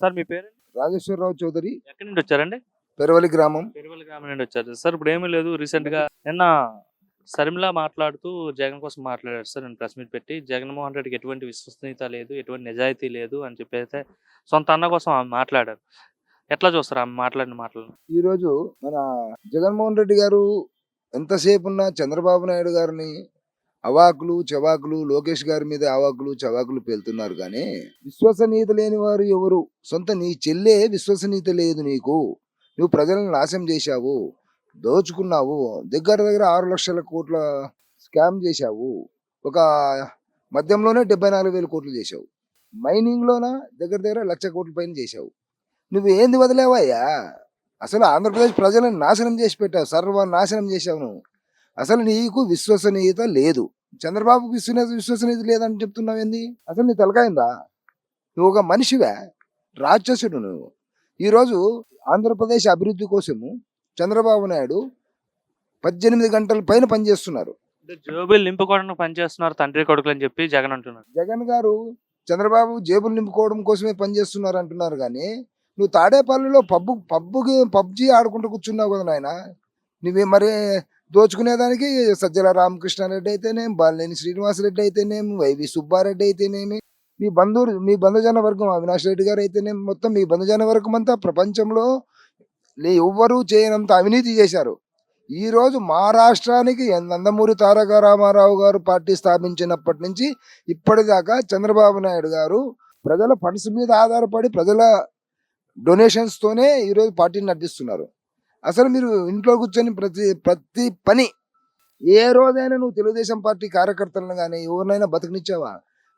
Sir మీ పేరు? రాజేశ్వరరావు చౌదరి, ఎక్కడి నుండి వచ్చారండి? పెరవలి గ్రామం. పెరువల గ్రామం నుండి వచ్చారు. సార్ ఇప్పుడు ఏమీ లేదు, రీసెంట్‌గా నిన్న షర్మిల మాట్లాడుతూ జగన్ కోసం మాట్లాడారు సార్. నేను ప్రెస్ మీట్ పెట్టి జగన్మోహన్ రెడ్డికి ఎటువంటి విశ్వసనీయత లేదు, ఎటువంటి నిజాయితీ లేదు అని చెప్పైతే సొంత అన్న కోసం ఆమె మాట్లాడారు. ఎట్లా చూస్తారు ఆమె మాట్లాడిన మాటలను? ఈరోజు మన జగన్మోహన్ రెడ్డి గారు ఎంతసేపు ఉన్న చంద్రబాబు నాయుడు గారిని అవాకులు చవాకులు, లోకేష్ గారి మీద అవాకులు చవాకులు పేలుతున్నారు కానీ విశ్వసనీయత లేని వారు ఎవరు? సొంత నీ చెల్లె విశ్వసనీయత లేదు నీకు. నువ్వు ప్రజలను నాశనం చేశావు, దోచుకున్నావు, దగ్గర దగ్గర 6 లక్షల కోట్ల స్కామ్ చేశావు. ఒక మద్యంలోనే 74,000 కోట్లు చేశావు. మైనింగ్లోన దగ్గర దగ్గర 1,00,000 కోట్ల పైన చేశావు. నువ్వు ఏంది వదిలేవయ్యా? అసలు ఆంధ్రప్రదేశ్ ప్రజలను నాశనం చేసి పెట్టావు, సర్వనాశనం చేశావు నువ్వు. అసలు నీకు విశ్వసనీయత లేదు. చంద్రబాబుకు విశ్వసనీయత లేదని చెప్తున్నావు ఏంది? అసలు నీ తలకాయిందా? నువ్వు ఒక మనిషివే, రాక్షసుడు నువ్వు. ఈరోజు ఆంధ్రప్రదేశ్ అభివృద్ధి కోసము చంద్రబాబు నాయుడు 18 గంటల పైన పనిచేస్తున్నారు. అంటే జేబులు నింపుకోవడానికి పనిచేస్తున్నారు తండ్రి కొడుకులు అని చెప్పి జగన్ అంటున్నారు. జగన్ గారు చంద్రబాబు జేబులు నింపుకోవడం కోసమే పనిచేస్తున్నారు అంటున్నారు కానీ నువ్వు తాడేపల్లిలో పబ్జి ఆడుకుంటూ కూర్చున్నావు కదా నాయన. నువ్వే మరి దోచుకునేదానికి సజ్జల రామకృష్ణారెడ్డి అయితేనేమి, బాలినేని శ్రీనివాసరెడ్డి అయితేనేమి, వైవి సుబ్బారెడ్డి అయితేనేమి, మీ బంధుజన వర్గం అవినాష్ రెడ్డి గారు అయితేనేమి, మొత్తం మీ బంధుజన వర్గం అంతా ప్రపంచంలో ఎవ్వరూ చేయనంత అవినీతి చేశారు. ఈరోజు మా రాష్ట్రానికి నందమూరి తారక రామారావు గారు పార్టీ స్థాపించినప్పటి నుంచి ఇప్పటిదాకా చంద్రబాబు నాయుడు గారు ప్రజల ఫండ్స్ మీద ఆధారపడి ప్రజల డొనేషన్స్తోనే ఈరోజు పార్టీని నడిపిస్తున్నారు. అసలు మీరు ఇంట్లో కూర్చొని ప్రతి పని ఏ రోజైనా నువ్వు తెలుగుదేశం పార్టీ కార్యకర్తలను కానీ ఎవరినైనా బతికినిచ్చావా?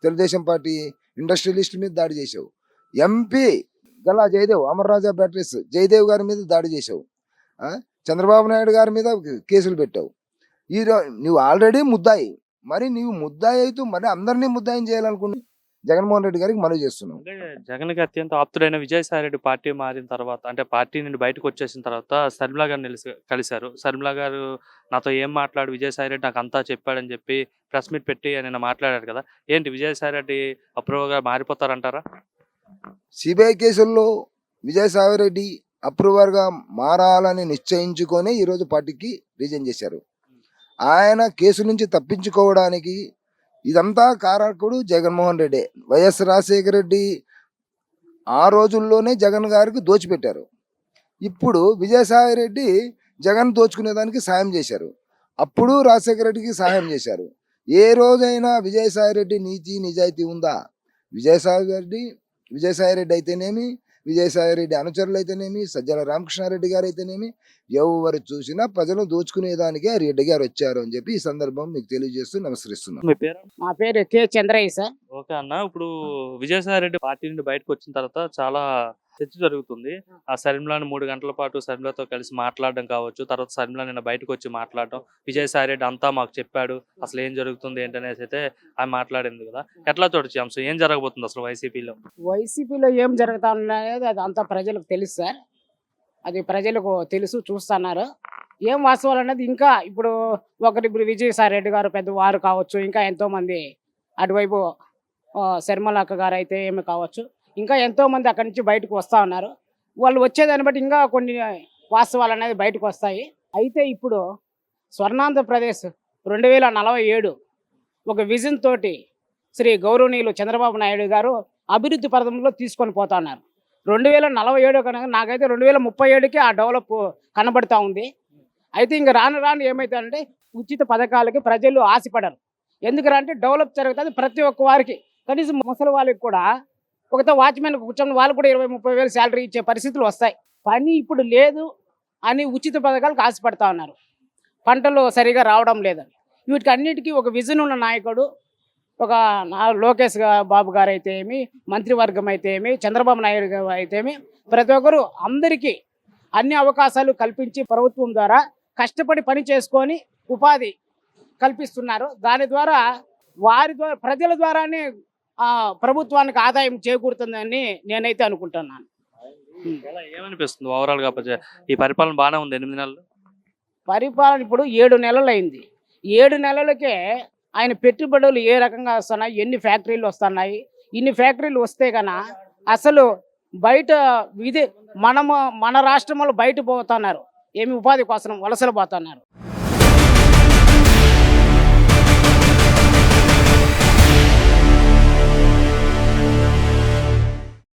తెలుగుదేశం పార్టీ ఇండస్ట్రియలిస్ట్ మీద దాడి చేసావు. ఎంపీ గల్లా జయదేవ్, అమర్రాజా బ్యాటరీస్ జయదేవ్ గారి మీద దాడి చేసావు. చంద్రబాబు నాయుడు గారి మీద కేసులు పెట్టావు. నువ్వు ఆల్రెడీ ముద్దాయి, మరి నీవు ముద్దాయి అవుతూ మరి అందరినీ ముద్దాయిని చేయాలనుకుని జగన్మోహన్ రెడ్డి గారికి మనవి చేస్తున్నాం. అంటే జగన్కి అత్యంత ఆప్తుడైన విజయసాయి రెడ్డి పార్టీ మారిన తర్వాత, అంటే పార్టీ నుండి బయటకు వచ్చేసిన తర్వాత షర్మిల గారిని కలిశారు. షర్మిల గారు నాతో ఏం మాట్లాడు, విజయసాయి రెడ్డి నాకు అంతా చెప్పాడని చెప్పి ప్రెస్ మీట్ పెట్టి నిన్న మాట్లాడారు కదా. ఏంటి విజయసాయి రెడ్డి అప్రూవర్గా మారిపోతారంటారా? సిబిఐ కేసుల్లో విజయసాయి రెడ్డి అప్రూవర్గా మారాలని నిశ్చయించుకొని ఈరోజు పార్టీకి రిజైన్ చేశారు. ఆయన కేసు నుంచి తప్పించుకోవడానికి ఇదంతా కారకుడు జగన్మోహన్ రెడ్డి. వైఎస్ రాజశేఖర రెడ్డి ఆ రోజుల్లోనే జగన్ గారికి దోచిపెట్టారు. ఇప్పుడు విజయసాయి రెడ్డి జగన్ దోచుకునేదానికి సాయం చేశారు. అప్పుడు రాజశేఖర రెడ్డికి సహాయం చేశారు. ఏ రోజైనా విజయసాయి రెడ్డి నీతి నిజాయితీ ఉందా? విజయసాయి రెడ్డి అయితేనేమి, విజయసాయి రెడ్డి అనుచరులు అయితేనేమి, సజ్జల రామకృష్ణారెడ్డి గారు అయితేనేమి, ఎవరు చూసినా ప్రజలు దోచుకునేదానికే రెడ్డి గారు వచ్చారు అని చెప్పి ఈ సందర్భం మీకు తెలియజేస్తూ నమస్కరిస్తున్నాం. మీ పేరు? మా పేరు కె చంద్రయ్య సార్. ఓకే అన్న, ఇప్పుడు విజయసాయి రెడ్డి పార్టీ నుండి బయటకు వచ్చిన తర్వాత చాలా చర్చ జరుగుతుంది. ఆ షర్మిలని 3 గంటల పాటు షర్మిలతో కలిసి మాట్లాడడం కావచ్చు, తర్వాత షర్మిల నిన్న బయటకు వచ్చి మాట్లాడడం, విజయసాయి రెడ్డి అంతా మాకు చెప్పాడు, అసలు ఏం జరుగుతుంది ఏంటనేసి అయితే ఆమె మాట్లాడింది కదా. ఎట్లా చూడొచ్చు అంశం, ఏం జరగబోతుంది అసలు వైసీపీలో ఏం జరుగుతా అనేది అది అంతా ప్రజలకు తెలుసు సార్. అది ప్రజలకు తెలుసు, చూస్తున్నారు. ఏం వాస్తవాలు అనేది ఇంకా ఇప్పుడు విజయసాయి రెడ్డి గారు పెద్దవారు కావచ్చు, ఇంకా ఎంతోమంది అటువైపు శర్మలక్క గారు అయితే ఏమి కావచ్చు, ఇంకా ఎంతోమంది అక్కడి నుంచి బయటకు వస్తూ ఉన్నారు. వాళ్ళు వచ్చేదాన్ని బట్టి ఇంకా కొన్ని వాస్తవాలు అనేది బయటకు వస్తాయి. అయితే ఇప్పుడు స్వర్ణాంధ్రప్రదేశ్ 2047 ఒక విజన్ తోటి శ్రీ గౌరవనీయులు చంద్రబాబు నాయుడు గారు అభివృద్ధి పథంలో తీసుకొని పోతా ఉన్నారు. 2047 కనుక నాకైతే 2037కి ఆ డెవలప్ కనబడుతూ ఉంది. అయితే ఇంకా రాను ఏమవుతుందంటే ఉచిత పథకాలకి ప్రజలు ఆశపడరు. ఎందుకంటే డెవలప్ జరుగుతుంది ప్రతి ఒక్క వారికి. కనీసం ముసలి వాళ్ళకి కూడా ఒకతో వాచ్మెన్ కూర్చొని వాళ్ళు కూడా 20-30 వేలు శాలరీ ఇచ్చే పరిస్థితులు వస్తాయి. పని ఇప్పుడు లేదు అని ఉచిత పథకాలకు ఆశపడతా ఉన్నారు. పంటలు సరిగా రావడం లేదని. వీటికి అన్నిటికీ ఒక విజన్ ఉన్న నాయకుడు ఒక లోకేష్ బాబు గారు అయితే ఏమి, మంత్రివర్గం అయితే ఏమి, చంద్రబాబు నాయుడు గారు అయితే ఏమి, ప్రతి ఒక్కరు అందరికీ అన్ని అవకాశాలు కల్పించి ప్రభుత్వం ద్వారా కష్టపడి పని చేసుకొని ఉపాధి కల్పిస్తున్నారు. దాని ద్వారా ప్రజల ద్వారానే ప్రభుత్వానికి ఆదాయం చేకూరుతుందని నేనైతే అనుకుంటున్నాను. ఏమనిపిస్తుంది ఓవరాల్ గా ఈ పరిపాలన బాగానే ఉంది 8 నెలలు? పరిపాలన ఇప్పుడు 7 నెలలు అయింది. 7 నెలలకే ఆయన పెట్టుబడులు ఏ రకంగా వస్తున్నాయి, ఎన్ని ఫ్యాక్టరీలు వస్తున్నాయి, ఇన్ని ఫ్యాక్టరీలు వస్తే కన్నా అసలు బయట ఇది మన రాష్ట్రంలో బయట పోతున్నారు, ఏమి ఉపాధి కోసం వలసలు పోతున్నారు.